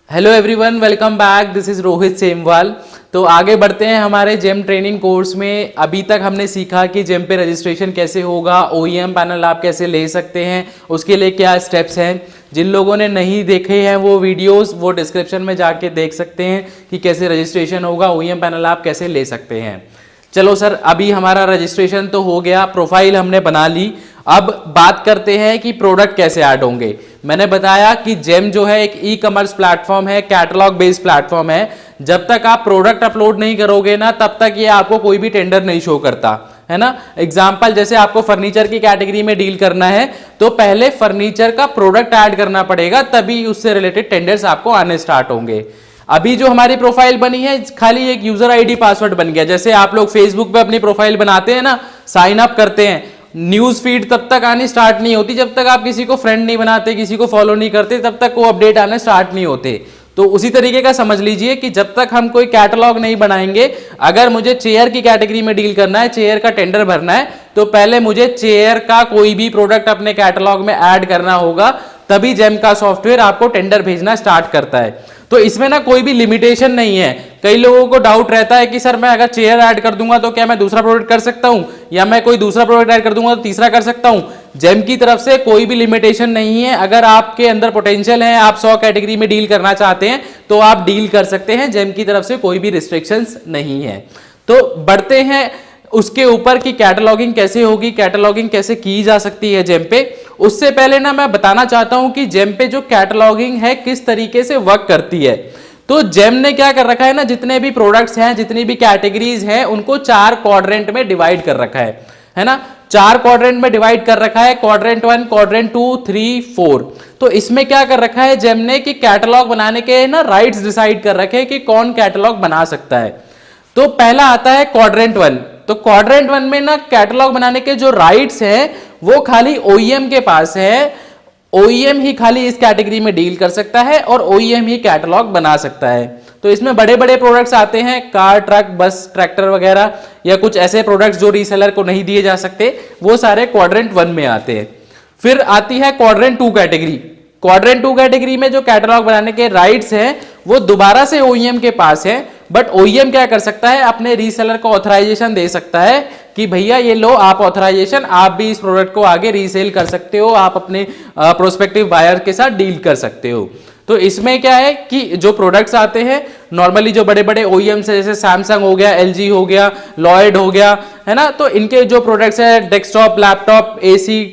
Hello everyone, welcome back. This is Rohit Semwal. तो आगे बढ़ते हैं हमारे जेम ट्रेनिंग कोर्स में। अभी तक हमने सीखा कि जेम पे रजिस्ट्रेशन कैसे होगा, ओईएम पैनल आप कैसे ले सकते हैं, उसके लिए क्या स्टेप्स हैं। जिन लोगों ने नहीं देखे हैं वो वीडियोस, वो डिस्क्रिप्शन में जाके देख सकते हैं कि कैसे रजिस्ट्रेशन होगा, ओईएम पैनल आप कैसे ले सकते हैं। चलो सर, अभी हमारा रजिस्ट्रेशन तो हो गया, प्रोफाइल हमने बना ली। अब बात करते हैं कि प्रोडक्ट कैसे ऐड होंगे। मैंने बताया कि जेम जो है एक ई कॉमर्स प्लेटफॉर्म है, कैटलॉग बेस्ड प्लेटफॉर्म है। जब तक आप प्रोडक्ट अपलोड नहीं करोगे ना, तब तक ये आपको कोई भी टेंडर नहीं शो करता है ना। एग्जाम्पल, जैसे आपको फर्नीचर की कैटेगरी में डील करना है तो पहले फर्नीचर का प्रोडक्ट ऐड करना पड़ेगा, तभी उससे रिलेटेड टेंडर्स आपको आने स्टार्ट होंगे। अभी जो हमारी प्रोफाइल बनी है, खाली एक यूजर आईडी पासवर्ड बन गया। जैसे आप लोग फेसबुक पे अपनी प्रोफाइल बनाते हैं ना, साइन अप करते हैं, न्यूज फीड तब तक आनी स्टार्ट नहीं होती जब तक आप किसी को फ्रेंड नहीं बनाते, किसी को फॉलो नहीं करते, तब तक वो अपडेट आने स्टार्ट नहीं होते। तो उसी तरीके का समझ लीजिए कि जब तक हम कोई कैटलॉग नहीं बनाएंगे, अगर मुझे चेयर की कैटेगरी में डील करना है, चेयर का टेंडर भरना है, तो पहले मुझे चेयर का कोई भी प्रोडक्ट अपने कैटलॉग में ऐड करना होगा, तभी जेम का सॉफ्टवेयर आपको टेंडर भेजना स्टार्ट करता है। तो इसमें ना कोई भी लिमिटेशन नहीं है। कई लोगों को डाउट रहता है कि सर मैं अगर चेयर ऐड कर दूंगा तो क्या मैं दूसरा प्रोडक्ट कर सकता हूं, या मैं कोई दूसरा प्रोडक्ट ऐड कर दूंगा तो तीसरा कर सकता हूं। जेम की तरफ से कोई भी लिमिटेशन नहीं है। अगर आपके अंदर पोटेंशियल है, आप 100 कैटेगरी में डील करना चाहते हैं तो आप डील कर सकते हैं। जेम की तरफ से कोई भी रिस्ट्रिक्शंस नहीं है। तो बढ़ते हैं उसके ऊपर कि कैटलॉगिंग कैसे होगी, कैटलॉगिंग कैसे की जा सकती है जेम पे। उससे पहले ना मैं बताना चाहता हूं कि जेम पे जो कैटलॉगिंग है किस तरीके से वर्क करती है। तो जेम ने क्या कर रखा है ना, जितने भी प्रोडक्ट्स हैं, जितनी भी कैटेगरीज हैं, उनको 4 क्वाड्रेंट में डिवाइड कर रखा है ना। 4 क्वाड्रेंट में डिवाइड कर रखा है, क्वाड्रेंट 1, क्वाड्रेंट 2, 3, 4। तो इसमें क्या कर रखा है जेम ने कि कैटलॉग बनाने के ना राइट्स डिसाइड कर रखे हैं कि कौन कैटलॉग बना सकता है। तो पहला आता है क्वाड्रेंट 1। तो क्वाड्रेंट 1 में ना कैटलॉग बनाने के जो राइट्स हैं वो खाली ओईएम के पास है। ओईएम ही खाली इस कैटेगरी में डील कर सकता है और ओईएम ही कैटलॉग बना सकता है। तो इसमें बड़े बड़े प्रोडक्ट्स आते हैं, कार, ट्रक, बस, ट्रैक्टर वगैरह, या कुछ ऐसे प्रोडक्ट्स जो रीसेलर को नहीं दिए जा सकते, वो सारे क्वाड्रेंट 1 में आते हैं। फिर आती है क्वाड्रेंट 2 कैटेगरी। क्वाड्रेंट 2 कैटेगरी में जो कैटलॉग बनाने के राइट्स हैं वो दोबारा से ओईएम के पास है, बट ओईएम क्या कर सकता है, अपने रीसेलर को ऑथराइजेशन दे सकता है कि भैया ये लो आप ऑथराइजेशन, आप भी इस प्रोडक्ट को आगे रीसेल कर सकते हो, आप अपने प्रोस्पेक्टिव बायर के साथ डील कर सकते हो। तो इसमें क्या है कि जो प्रोडक्ट्स आते हैं नॉर्मली जो बड़े बड़े ओईएम से, जैसे सैमसंग हो गया, एलजी हो गया, लॉयड हो गया, है ना, तो इनके जो प्रोडक्ट्स हैं, डेस्कटॉप, लैपटॉप, एसी,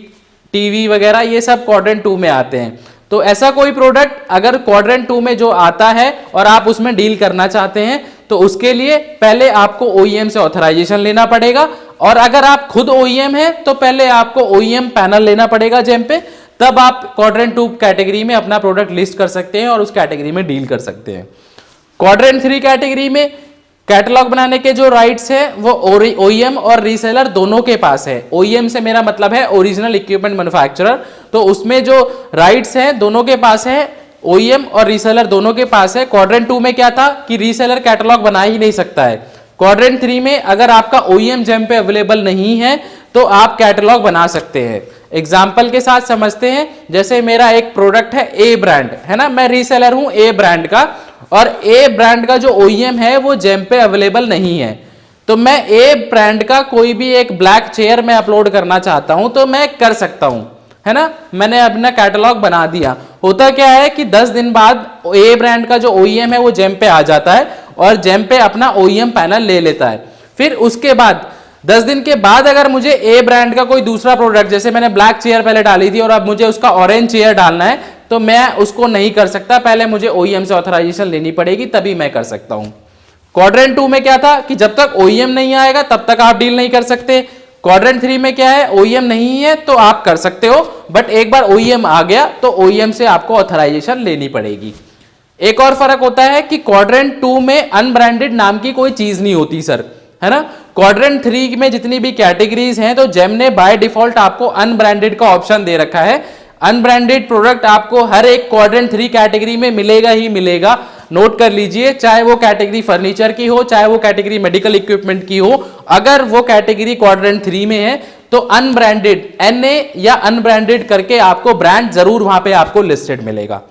टीवी वगैरह, ये सब क्वाड्रेंट 2 में आते हैं। तो ऐसा कोई प्रोडक्ट अगर क्वाड्रेंट 2 में जो आता है और आप उसमें डील करना चाहते हैं, तो उसके लिए पहले आपको ओईएम से ऑथराइजेशन लेना पड़ेगा। और अगर आप खुद ओईएम है तो पहले आपको ओईएम पैनल लेना पड़ेगा जेम पे, तब आप क्वाड्रेंट 2 कैटेगरी में अपना प्रोडक्ट लिस्ट कर सकते हैं और उस कैटेगरी में डील कर सकते हैं। क्वाड्रेंट 3 कैटेगरी में कैटलॉग बनाने के जो राइट्स है वो ओईएम और रीसेलर दोनों के पास है। ओईएम से मेरा मतलब है ओरिजिनल इक्विपमेंट मैन्युफैक्चरर। तो उसमें जो राइट्स हैं दोनों के पास है, ओईएम और रीसेलर दोनों के पास है। क्वाड्रेंट 2 में क्या था कि रीसेलर कैटलॉग बना ही नहीं सकता है। क्वाड्रेंट 3 में अगर आपका ओईएम जेम पे अवेलेबल नहीं है तो आप कैटलॉग बना सकते हैं। एग्जाम्पल के साथ समझते हैं, जैसे मेरा एक प्रोडक्ट है ए ब्रांड, है ना, मैं रीसेलर हूं ए ब्रांड का, और ए ब्रांड का जो ओईएम है वो जेम पे अवेलेबल नहीं है। तो मैं ए ब्रांड का कोई भी एक ब्लैक चेयर में अपलोड करना चाहता हूं तो मैं कर सकता हूं, है ना। मैंने अपना कैटलॉग बना दिया। होता क्या है कि 10 दिन बाद ए ब्रांड का जो ओईएम है वो जेम पे आ जाता है और जेम पे अपना ओईएम पैनल ले लेता है। फिर उसके बाद 10 दिन के बाद अगर मुझे ए ब्रांड का कोई दूसरा प्रोडक्ट, जैसे मैंने ब्लैक चेयर पहले डाली थी और अब मुझे उसका ऑरेंज चेयर डालना है, तो मैं उसको नहीं कर सकता, पहले मुझे ओईएम से ऑथराइजेशन लेनी पड़ेगी, तभी मैं कर सकता हूं। क्वाड्रेंट 2 में क्या था कि जब तक ओईएम नहीं आएगा तब तक आप डील नहीं कर सकते। क्वाड्रेंट 3 में क्या है, ओईएम नहीं है तो आप कर सकते हो, बट एक बार ओईएम आ गया तो ओईएम से आपको ऑथराइजेशन लेनी पड़ेगी। एक और फर्क होता है कि क्वाड्रेंट 2 में अनब्रांडेड नाम की कोई चीज नहीं होती सर, है ना। क्वाड्रेंट 3 में जितनी भी कैटेगरीज हैं तो जेम ने बाय डिफॉल्ट आपको अनब्रांडेड का ऑप्शन दे रखा है। अनब्रांडेड प्रोडक्ट आपको हर एक क्वाड्रेंट 3 कैटेगरी में मिलेगा ही मिलेगा। नोट कर लीजिए, चाहे वो कैटेगरी फर्नीचर की हो, चाहे वो कैटेगरी मेडिकल इक्विपमेंट की हो, अगर वो कैटेगरी क्वाड्रेंट 3 में है तो अनब्रांडेड NA या अनब्रांडेड करके आपको ब्रांड जरूर वहां पे आपको लिस्टेड मिलेगा।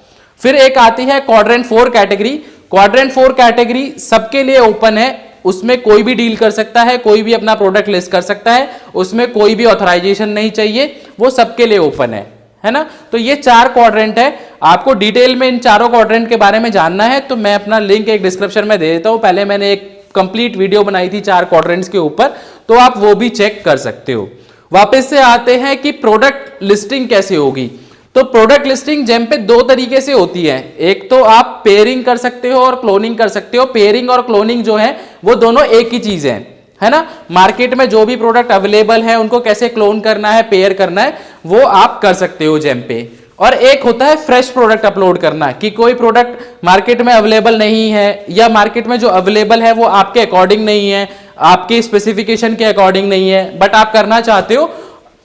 फिर एक आती है क्वाड्रेंट 4 कैटेगरी। क्वाड्रेंट 4 कैटेगरी सबके लिए ओपन है, उसमें कोई भी डील कर सकता है, कोई भी अपना प्रोडक्ट लिस्ट कर सकता है, उसमें कोई भी ऑथराइजेशन नहीं चाहिए, वो सबके लिए ओपन है ना। तो ये 4 क्वाड्रेंट है। आपको डिटेल में इन चारों क्वाड्रेंट के बारे में जानना है तो मैं अपना लिंक एक डिस्क्रिप्शन में दे देता हूं। पहले मैंने एक कंप्लीट वीडियो बनाई थी 4 क्वाड्रेंट्स के ऊपर, तो आप वो भी चेक कर सकते हो। वापस से आते हैं कि प्रोडक्ट लिस्टिंग कैसे होगी। तो प्रोडक्ट लिस्टिंग जेम पे 2 तरीके से होती है। एक तो आप पेयरिंग कर सकते हो और क्लोनिंग कर सकते हो। पेयरिंग और क्लोनिंग जो है वो दोनों एक ही चीज है ना। मार्केट में जो भी प्रोडक्ट अवेलेबल है उनको कैसे क्लोन करना है, पेयर करना है, वो आप कर सकते हो जेम पे। और एक होता है फ्रेश प्रोडक्ट अपलोड करना, कि कोई प्रोडक्ट मार्केट में अवेलेबल नहीं है या मार्केट में जो अवेलेबल है वो आपके अकॉर्डिंग नहीं है, आपके स्पेसिफिकेशन के अकॉर्डिंग नहीं है, बट आप करना चाहते हो,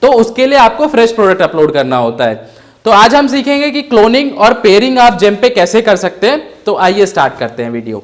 तो उसके लिए आपको फ्रेश प्रोडक्ट अपलोड करना होता है। तो आज हम सीखेंगे कि क्लोनिंग और पेयरिंग आप जेम पे कैसे कर सकते हैं। तो आइए स्टार्ट करते हैं वीडियो।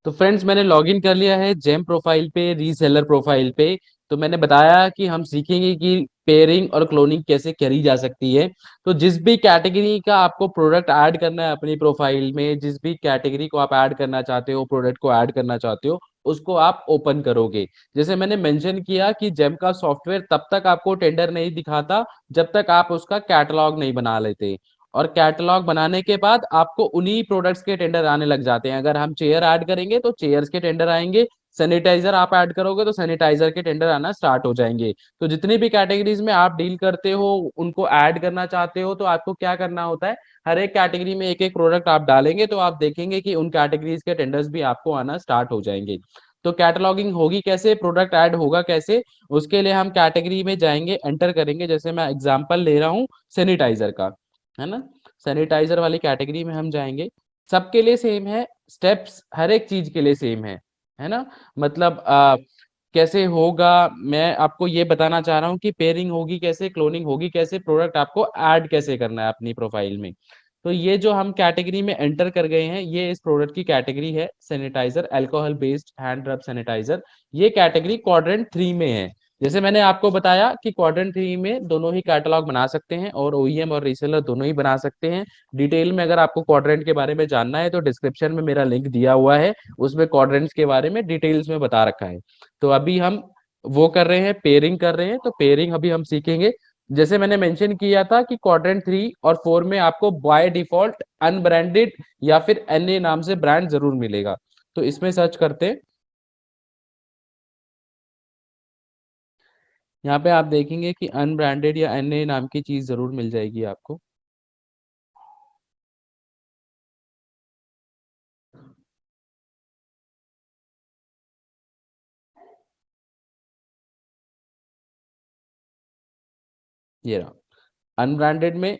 तो फ्रेंड्स, मैंने लॉगिन कर लिया है जेम प्रोफाइल पे, रीसेलर प्रोफाइल पे। तो मैंने बताया कि हम सीखेंगे कि पेयरिंग और क्लोनिंग कैसे करी जा सकती है। तो जिस भी कैटेगरी का आपको प्रोडक्ट ऐड करना है अपनी प्रोफाइल में, जिस भी कैटेगरी को आप ऐड करना चाहते हो, प्रोडक्ट को ऐड करना चाहते हो, उसको आप ओपन करोगे। जैसे मैंने मेंशन किया कि जेम का सॉफ्टवेयर तब तक आपको टेंडर नहीं दिखाता जब तक आप उसका कैटलॉग नहीं बना लेते। और कैटलॉग बनाने के बाद आपको उन्हीं प्रोडक्ट्स के टेंडर आने लग जाते हैं। अगर हम चेयर ऐड करेंगे तो चेयर्स के टेंडर आएंगे, सैनिटाइजर आप ऐड करोगे तो सैनिटाइजर के टेंडर आना स्टार्ट हो जाएंगे। तो जितनी भी कैटेगरीज में आप डील करते हो, उनको ऐड करना चाहते हो, तो आपको क्या करना होता है, हर एक कैटेगरी में एक एक प्रोडक्ट आप डालेंगे तो आप देखेंगे कि उन कैटेगरीज के टेंडर्स भी आपको आना स्टार्ट हो जाएंगे। तो कैटलॉगिंग होगी कैसे, प्रोडक्ट ऐड होगा कैसे, उसके लिए हम कैटेगरी में जाएंगे, एंटर करेंगे। जैसे मैं एग्जांपल ले रहा हूँ सैनिटाइजर का, है ना। सैनिटाइजर वाली कैटेगरी में हम जाएंगे। सबके लिए सेम है, स्टेप्स हर एक चीज के लिए सेम है ना। मतलब कैसे होगा, मैं आपको ये बताना चाह रहा हूँ कि पेयरिंग होगी कैसे, क्लोनिंग होगी कैसे, प्रोडक्ट आपको ऐड कैसे करना है अपनी प्रोफाइल में। तो ये जो हम कैटेगरी में एंटर कर गए हैं, ये इस प्रोडक्ट की कैटेगरी है, सैनिटाइजर, अल्कोहल बेस्ड हैंड रब सैनिटाइजर। ये कैटेगरी क्वाड्रेंट 3 में है। जैसे मैंने आपको बताया कि क्वाड्रेंट 3 में दोनों ही कैटलॉग बना सकते हैं और ओईएम और रीसेलर दोनों ही बना सकते हैं। डिटेल में अगर आपको क्वाड्रेंट के बारे में जानना है तो डिस्क्रिप्शन में मेरा लिंक दिया हुआ है, उसमें क्वाड्रेंट्स के बारे में डिटेल्स में बता रखा है। तो अभी हम वो कर रहे हैं, पेयरिंग कर रहे हैं। तो पेयरिंग अभी हम सीखेंगे। जैसे मैंने मेंशन किया था कि क्वाड्रेंट 3 और 4 में आपको बाय डिफॉल्ट अनब्रांडेड या फिर एनए नाम से ब्रांड जरूर मिलेगा। तो इसमें सर्च करते हैं। यहाँ पे आप देखेंगे कि अनब्रांडेड या एनए नाम की चीज जरूर मिल जाएगी आपको। ये रहा, अनब्रांडेड में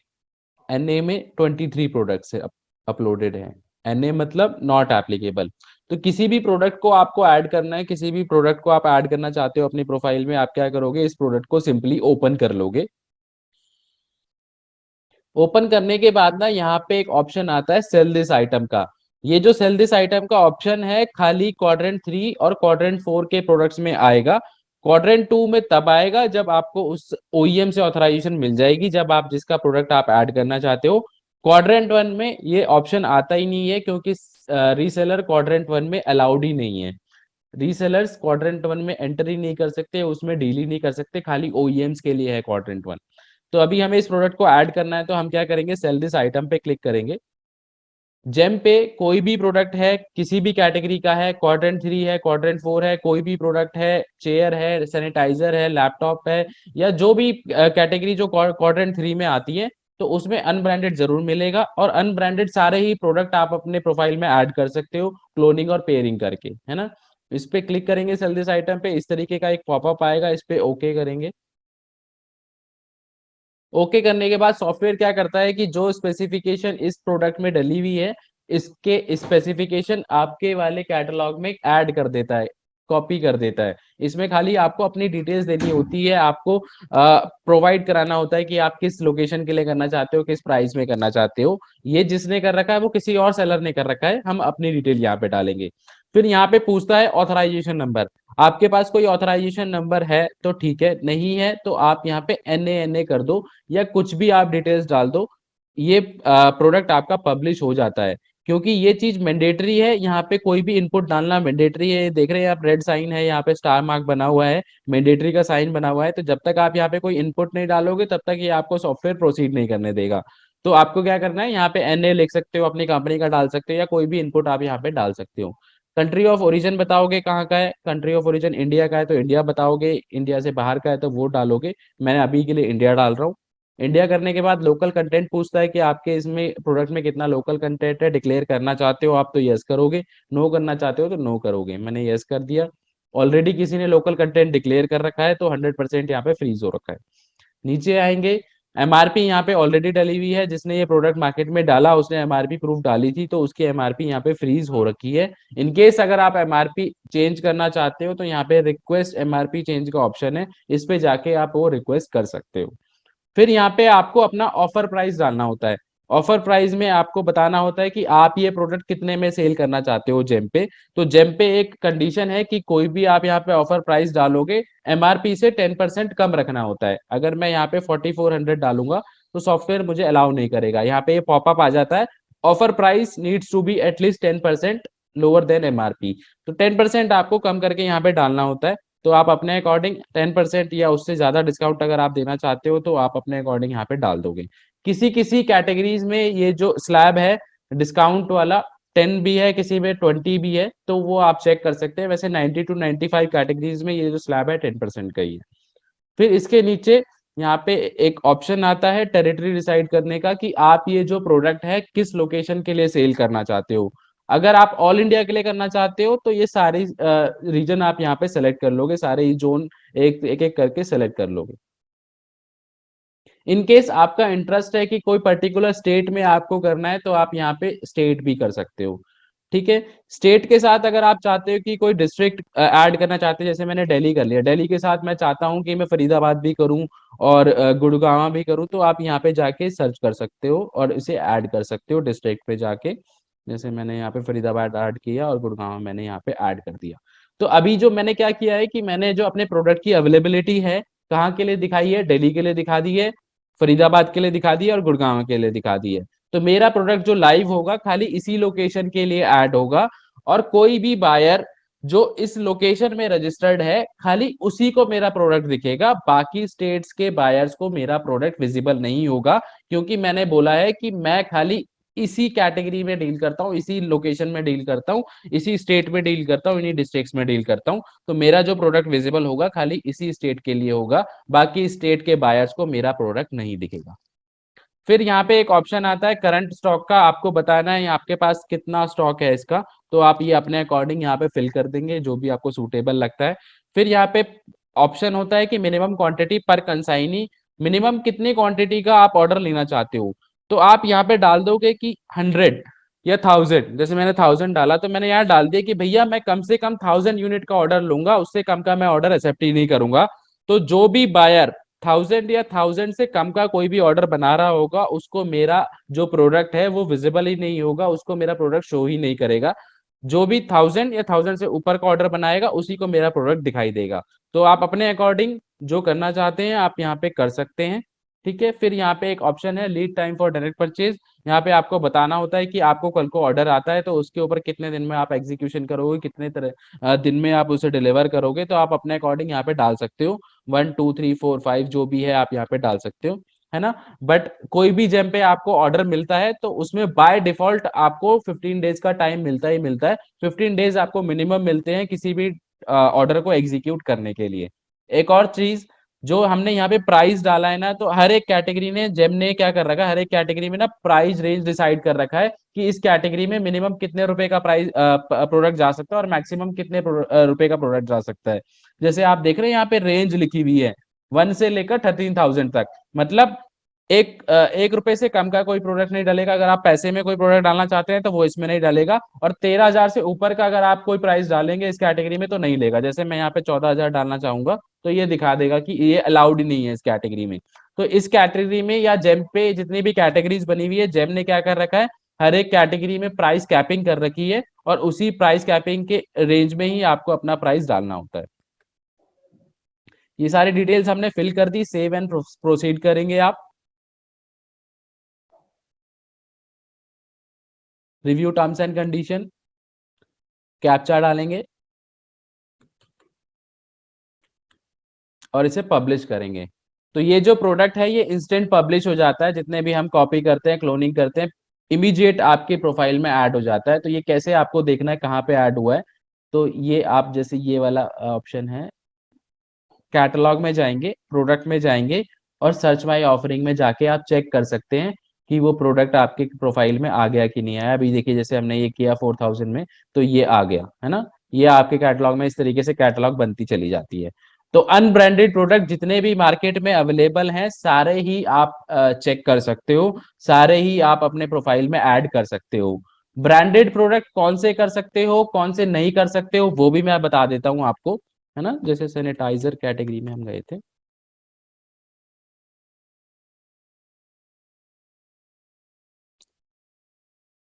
एनए में 23 प्रोडक्ट्स है अपलोडेड है। एनए मतलब नॉट एप्लीकेबल। तो किसी भी प्रोडक्ट को आपको ऐड करना है, किसी भी प्रोडक्ट को आप ऐड करना चाहते हो अपनी प्रोफाइल में, आप क्या करोगे, इस प्रोडक्ट को सिंपली ओपन कर लोगे। ओपन करने के बाद ना यहाँ पे एक ऑप्शन आता है सेल दिस आइटम का। ये जो सेल दिस आइटम का ऑप्शन है खाली क्वाड्रेंट 3 और क्वाड्रेंट 4 के प्रोडक्ट्स में आएगा। क्वाड्रेंट 2 में तब आएगा जब आपको उस ओईएम से ऑथराइजेशन मिल जाएगी, जब आप जिसका प्रोडक्ट आप ऐड करना चाहते हो। क्वाड्रेंट 1 में ये ऑप्शन आता ही नहीं है, क्योंकि रीसेलर क्वाड्रेंट 1 में अलाउड ही नहीं है। रीसेलर्स क्वाड्रेंट 1 में एंटर ही नहीं कर सकते, उसमें डील ही नहीं कर सकते, खाली ओईएम्स के लिए है क्वाड्रेंट 1। तो अभी हमें इस प्रोडक्ट को ऐड करना है, तो हम क्या करेंगे, सेल दिस आइटम पे क्लिक करेंगे। जेम पे कोई भी प्रोडक्ट है, किसी भी कैटेगरी का है, क्वाड्रेंट 3 है, क्वाड्रेंट 4 है, कोई भी प्रोडक्ट है, चेयर है, सैनिटाइजर है, लैपटॉप है, या जो भी कैटेगरी जो क्वाड्रेंट 3 में आती है, तो उसमें अनब्रांडेड जरूर मिलेगा। और अनब्रांडेड सारे ही प्रोडक्ट आप अपने प्रोफाइल में ऐड कर सकते हो क्लोनिंग और पेयरिंग करके, है ना। इस पे क्लिक करेंगे सेल दिस आइटम पे, इस तरीके का एक पॉपअप आएगा, इस पे ओके करेंगे। ओके करने के बाद सॉफ्टवेयर क्या करता है कि जो स्पेसिफिकेशन इस प्रोडक्ट में डली हुई है, इसके स्पेसिफिकेशन आपके वाले कैटलॉग में ऐड कर देता है, कॉपी कर देता है। इसमें खाली आपको अपनी डिटेल्स देनी होती है, आपको प्रोवाइड कराना होता है कि आप किस लोकेशन के लिए करना चाहते हो, किस प्राइस में करना चाहते हो। ये जिसने कर रखा है वो किसी और सेलर ने कर रखा है, हम अपनी डिटेल यहाँ पे डालेंगे। फिर यहाँ पे पूछता है ऑथराइजेशन नंबर। आपके पास कोई ऑथराइजेशन नंबर है तो ठीक है, नहीं है तो आप यहाँ पे एन ए कर दो, या कुछ भी आप डिटेल्स डाल दो। ये प्रोडक्ट आपका पब्लिश हो जाता है, क्योंकि ये चीज मैंडेटरी है। यहाँ पे कोई भी इनपुट डालना मैंडेटरी है। देख रहे हैं आप, रेड साइन है, यहाँ पे स्टार मार्क बना हुआ है, मैंडेटरी का साइन बना हुआ है। तो जब तक आप यहाँ पे कोई इनपुट नहीं डालोगे तब तक ये आपको सॉफ्टवेयर प्रोसीड नहीं करने देगा। तो आपको क्या करना है, यहाँ पे एनए लिख सकते हो, अपनी कंपनी का डाल सकते हो, या कोई भी इनपुट आप यहाँ पे डाल सकते हो। कंट्री ऑफ ओरिजिन बताओगे कहाँ का है, कंट्री ऑफ ओरिजिन इंडिया का है तो इंडिया बताओगे, इंडिया से बाहर का है तो वो डालोगे। मैंने अभी के लिए इंडिया डाल रहा हूँ। इंडिया करने के बाद लोकल कंटेंट पूछता है कि आपके इसमें प्रोडक्ट में कितना लोकल कंटेंट है, डिक्लेयर करना चाहते हो आप तो यस करोगे, नो करना चाहते हो तो नो करोगे। मैंने यस कर दिया। ऑलरेडी किसी ने लोकल कंटेंट डिक्लेयर कर रखा है तो 100% यहाँ पे फ्रीज हो रखा है। नीचे आएंगे, एमआरपी यहाँ पे ऑलरेडी डली हुई है, जिसने ये प्रोडक्ट मार्केट में डाला उसने एमआरपी प्रूफ डाली थी तो उसकी एमआरपी यहाँ पे फ्रीज हो रखी है। इनकेस अगर आप एमआरपी चेंज करना चाहते हो तो यहाँ पे रिक्वेस्ट एमआरपी चेंज का ऑप्शन है, इस पे जाके आप वो रिक्वेस्ट कर सकते हो। फिर यहाँ पे आपको अपना ऑफर प्राइस डालना होता है। ऑफर प्राइस में आपको बताना होता है कि आप ये प्रोडक्ट कितने में सेल करना चाहते हो जेम पे। तो जेम पे एक कंडीशन है कि कोई भी आप यहाँ पे ऑफर प्राइस डालोगे, एमआरपी से 10% कम रखना होता है। अगर मैं यहाँ पे 4400 डालूंगा तो सॉफ्टवेयर मुझे अलाउ नहीं करेगा। यहाँ पे ये पॉपअप आ जाता है, offer price needs to be at least 10% lower than MRP. तो 10% आपको कम करके यहाँ पे डालना होता है। तो आप अपने अकॉर्डिंग 10% या उससे ज्यादा डिस्काउंट अगर आप देना चाहते हो तो आप अपने अकॉर्डिंग यहाँ पे डाल दोगे। किसी किसी कैटेगरीज में ये जो स्लैब है डिस्काउंट वाला 10 भी है, किसी में 20 भी है, तो वो आप चेक कर सकते हैं। वैसे 90 to 95 कैटेगरीज में ये जो स्लैब है 10% का ही है। फिर इसके नीचे यहाँ पे एक ऑप्शन आता है टेरिटरी डिसाइड करने का, कि आप ये जो प्रोडक्ट है किस लोकेशन के लिए सेल करना चाहते हो। अगर आप ऑल इंडिया के लिए करना चाहते हो तो ये सारी रीजन आप यहाँ पे सेलेक्ट कर लोगे, सारे ही जोन एक एक एक करके सेलेक्ट कर लोगे। इन केस आपका इंटरेस्ट है कि कोई पर्टिकुलर स्टेट में आपको करना है तो आप यहाँ पे स्टेट भी कर सकते हो। ठीक है, स्टेट के साथ अगर आप चाहते हो कि कोई डिस्ट्रिक्ट ऐड करना चाहते हो, जैसे मैंने दिल्ली कर लिया, दिल्ली के साथ मैं चाहता हूँ कि मैं फरीदाबाद भी करूँ और गुड़गांव भी करूँ, तो आप यहाँ पे जाके सर्च कर सकते हो और इसे ऐड कर सकते हो डिस्ट्रिक्ट पे जाके। जैसे मैंने यहाँ पे फरीदाबाद ऐड किया और गुड़गांव मैंने यहाँ पे ऐड कर दिया। तो अभी जो मैंने क्या किया है कि मैंने जो अपने प्रोडक्ट की अवेलेबिलिटी है कहाँ के लिए दिखाई है, दिल्ली के लिए दिखा दी है, फरीदाबाद के लिए दिखा दी है और गुड़गांव के लिए दिखा दी है। तो मेरा प्रोडक्ट जो लाइव होगा खाली इसी लोकेशन के लिए ऐड होगा, और कोई भी बायर जो इस लोकेशन में रजिस्टर्ड है खाली उसी को मेरा प्रोडक्ट दिखेगा, बाकी स्टेट्स के बायर्स को मेरा प्रोडक्ट विजिबल नहीं होगा। क्योंकि मैंने बोला है कि मैं खाली इसी कैटेगरी में डील करता हूँ, इसी लोकेशन में डील करता हूँ, इसी स्टेट में डील करता हूँ, इन्हीं डिस्ट्रिक्ट्स में डील करता हूँ। तो मेरा जो प्रोडक्ट विजिबल होगा खाली इसी स्टेट के लिए होगा, बाकी स्टेट के बायर्स को मेरा प्रोडक्ट नहीं दिखेगा। फिर यहाँ पे एक ऑप्शन आता है करंट स्टॉक का, आपको बताना है आपके पास कितना स्टॉक है इसका। तो आप ये अपने अकॉर्डिंग यहाँ पे फिल कर देंगे जो भी आपको सूटेबल लगता है। फिर यहाँ पे ऑप्शन होता है कि मिनिमम क्वांटिटी पर कंसाइनी, मिनिमम कितनी क्वांटिटी का आप ऑर्डर लेना चाहते हो। तो आप यहाँ पे डाल दोगे कि 100 या 1000। जैसे मैंने 1000 डाला तो मैंने यहाँ डाल दिया कि भैया मैं कम से कम 1000 यूनिट का ऑर्डर लूंगा, उससे कम का मैं ऑर्डर एक्सेप्ट ही नहीं करूंगा। तो जो भी बायर 1000 से कम का कोई भी ऑर्डर बना रहा होगा उसको मेरा जो प्रोडक्ट है वो विजिबल ही नहीं होगा, उसको मेरा प्रोडक्ट शो ही नहीं करेगा। जो भी 1000 से ऊपर का ऑर्डर बनाएगा उसी को मेरा प्रोडक्ट दिखाई देगा। तो आप अपने अकॉर्डिंग जो करना चाहते हैं आप यहाँ पे कर सकते हैं। ठीक है, फिर यहाँ पे एक ऑप्शन है lead time for direct purchase. यहाँ पे आपको बताना होता है कि आपको कल को ऑर्डर आता है तो उसके ऊपर कितने दिन में आप एग्जीक्यूशन करोगे, कितने तरह दिन में आप उसे डिलीवर करोगे। तो आप अपने अकॉर्डिंग यहाँ पे डाल सकते हो 1 2 3 4 5 जो भी है आप यहाँ पे डाल सकते हो, है ना। बट कोई भी जेम पे आपको ऑर्डर मिलता है तो उसमें बाय डिफॉल्ट आपको 15 डेज का टाइम मिलता ही मिलता है। 15 डेज आपको मिनिमम मिलते हैं किसी भी ऑर्डर को एग्जीक्यूट करने के लिए। एक और चीज, जो हमने यहाँ पे प्राइस डाला है ना, तो हर एक कैटेगरी ने जेम ने क्या कर रखा है, हर एक कैटेगरी में ना प्राइस रेंज डिसाइड कर रखा है कि इस कैटेगरी में मिनिमम कितने रुपए का प्राइस प्रोडक्ट जा सकता है और मैक्सिमम कितने रुपए का प्रोडक्ट जा सकता है। जैसे आप देख रहे हैं यहाँ पे रेंज लिखी हुई है 1 से लेकर 13,000 तक। मतलब 1 रुपए से कम का कोई प्रोडक्ट नहीं डालेगा। अगर आप पैसे में कोई प्रोडक्ट डालना चाहते हैं तो वो इसमें नहीं डालेगा, और 13,000 से ऊपर का अगर आप कोई प्राइस डालेंगे इस कैटेगरी में तो नहीं लेगा। जैसे मैं यहाँ पे 14,000 डालना चाहूंगा तो ये दिखा देगा कि ये अलाउड ही नहीं है इस कैटेगरी में। तो इस कैटेगरी में या जेम पे जितनी भी कैटेगरीज बनी हुई है जेम ने क्या कर रखा है, हर एक कैटेगरी में प्राइस कैपिंग कर रखी है, और उसी प्राइस कैपिंग के रेंज में ही आपको अपना प्राइस डालना होता है। ये सारी डिटेल्स हमने फिल कर दी, सेव एंड प्रोसीड करेंगे आप। Review terms and condition, captcha डालेंगे और इसे पब्लिश करेंगे। तो ये जो प्रोडक्ट है ये इंस्टेंट पब्लिश हो जाता है, जितने भी हम कॉपी करते हैं, क्लोनिंग करते हैं, इमीडिएट आपके प्रोफाइल में ऐड हो जाता है। तो ये कैसे आपको देखना है कहाँ पे ऐड हुआ है, तो ये आप जैसे ये वाला ऑप्शन है, कैटलॉग में जाएंगे, प्रोडक्ट में जाएंगे और सर्च माय ऑफरिंग में जाके आप चेक कर सकते हैं कि वो प्रोडक्ट आपके प्रोफाइल में आ गया कि नहीं आया। अभी देखिए जैसे हमने ये किया 4000 में, तो ये आ गया है ना। ये आपके कैटलॉग में इस तरीके से कैटलॉग बनती चली जाती है। तो अनब्रांडेड प्रोडक्ट जितने भी मार्केट में अवेलेबल हैं सारे ही आप चेक कर सकते हो, सारे ही आप अपने प्रोफाइल में ऐड कर सकते हो। ब्रांडेड प्रोडक्ट कौन से कर सकते हो, कौन से नहीं कर सकते हो, वो भी मैं बता देता हूँ आपको, है ना। जैसे सैनिटाइजर कैटेगरी में हम गए थे,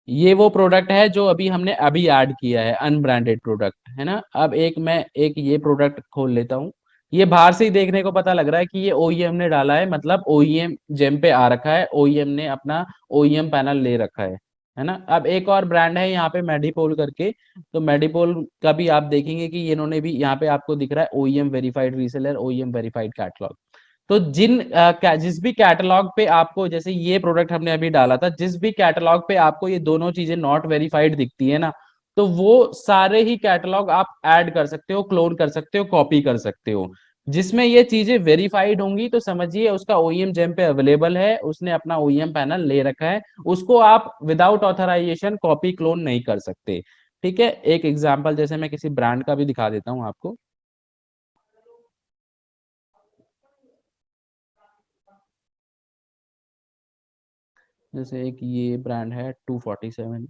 ये वो प्रोडक्ट है जो अभी हमने अभी ऐड किया है, अनब्रांडेड प्रोडक्ट है ना। अब एक ये प्रोडक्ट खोल लेता हूँ। ये बाहर से ही देखने को पता लग रहा है कि ये ओईएम ने डाला है, मतलब ओईएम जेम पे आ रखा है, ओईएम ने अपना ओईएम पैनल ले रखा है ना। अब एक और ब्रांड है यहाँ पे मेडिपोल करके, तो मेडिपोल का भी आप देखेंगे कि इन्होंने भी यहाँ पे आपको दिख रहा है OEM verified reseller, OEM verified catalogue. तो जिस भी कैटलॉग पे आपको, जैसे ये प्रोडक्ट हमने अभी डाला था, जिस भी कैटलॉग पे आपको ये दोनों चीजें नॉट वेरीफाइड दिखती है ना, तो वो सारे ही कैटलॉग आप ऐड कर सकते हो, क्लोन कर सकते हो, कॉपी कर सकते हो। जिसमें ये चीजें वेरीफाइड होंगी तो समझिए उसका ओईएम जेम पे अवेलेबल है, उसने अपना ओईएम पैनल ले रखा है, उसको आप विदाउट ऑथराइजेशन कॉपी क्लोन नहीं कर सकते। ठीक है, एक एग्जांपल जैसे मैं किसी ब्रांड का भी दिखा देता हूँ आपको। जैसे एक ये ब्रांड है 247।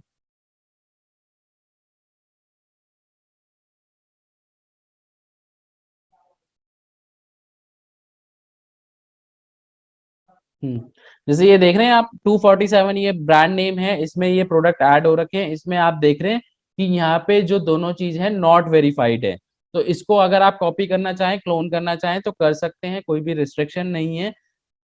हम्म, जैसे ये देख रहे हैं आप 247, ये ब्रांड नेम है, इसमें ये प्रोडक्ट ऐड हो रखे हैं। इसमें आप देख रहे हैं कि यहाँ पे जो दोनों चीज है नॉट वेरीफाइड है। तो इसको अगर आप कॉपी करना चाहें, क्लोन करना चाहें तो कर सकते हैं, कोई भी रिस्ट्रिक्शन नहीं है।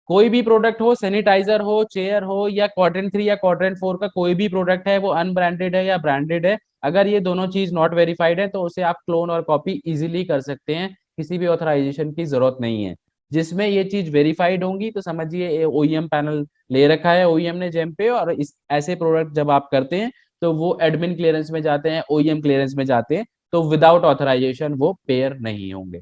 कोई भी प्रोडक्ट हो, सैनिटाइजर हो, चेयर हो, या क्वाड्रेंट 3 या क्वाड्रेंट 4 का कोई भी प्रोडक्ट है, वो अनब्रांडेड है या ब्रांडेड है, अगर ये दोनों चीज नॉट वेरीफाइड है तो उसे आप क्लोन और कॉपी इजीली कर सकते हैं, किसी भी ऑथराइजेशन की जरूरत नहीं है। जिसमें ये चीज वेरीफाइड होंगी तो समझिए ओईएम पैनल ले रखा है ओईएम ने जेम पे, और इस ऐसे प्रोडक्ट जब आप करते हैं तो वो एडमिन क्लियरेंस में जाते हैं, ओईएम क्लियरेंस में जाते हैं, तो विदाउट ऑथराइजेशन वो पेयर नहीं होंगे।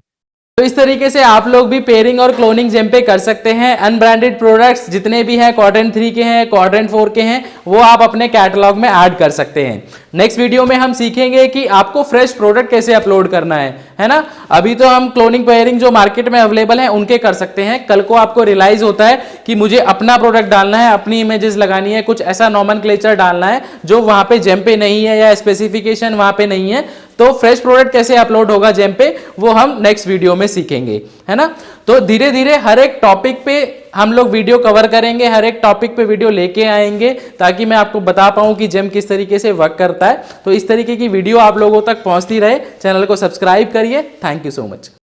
तो इस तरीके से आप लोग भी पेयरिंग और क्लोनिंग जेम पे कर सकते हैं। अनब्रांडेड प्रोडक्ट्स जितने भी हैं, क्वाड्रेंट 3 के हैं, क्वाड्रेंट 4 के हैं, वो आप अपने कैटलॉग में ऐड कर सकते हैं। नेक्स्ट वीडियो में हम सीखेंगे कि आपको फ्रेश प्रोडक्ट कैसे अपलोड करना है ना। अभी तो हम क्लोनिंग पेयरिंग जो मार्केट में अवेलेबल है उनके कर सकते हैं, कल को आपको रियलाइज होता है कि मुझे अपना प्रोडक्ट डालना है, अपनी इमेजेस लगानी है, कुछ ऐसा नॉमेनक्लेचर डालना है जो वहां पे जेम पे नहीं है या स्पेसिफिकेशन वहां पे नहीं है, तो फ्रेश प्रोडक्ट कैसे अपलोड होगा जेम पे, वो हम नेक्स्ट वीडियो में सीखेंगे, है ना। तो धीरे धीरे हर एक टॉपिक पे हम लोग वीडियो कवर करेंगे, हर एक टॉपिक पे वीडियो लेके आएंगे, ताकि मैं आपको बता पाऊं कि जेम किस तरीके से वर्क करता है। तो इस तरीके की वीडियो आप लोगों तक पहुंचती रहे, चैनल को सब्सक्राइब करिए। Thank you so much.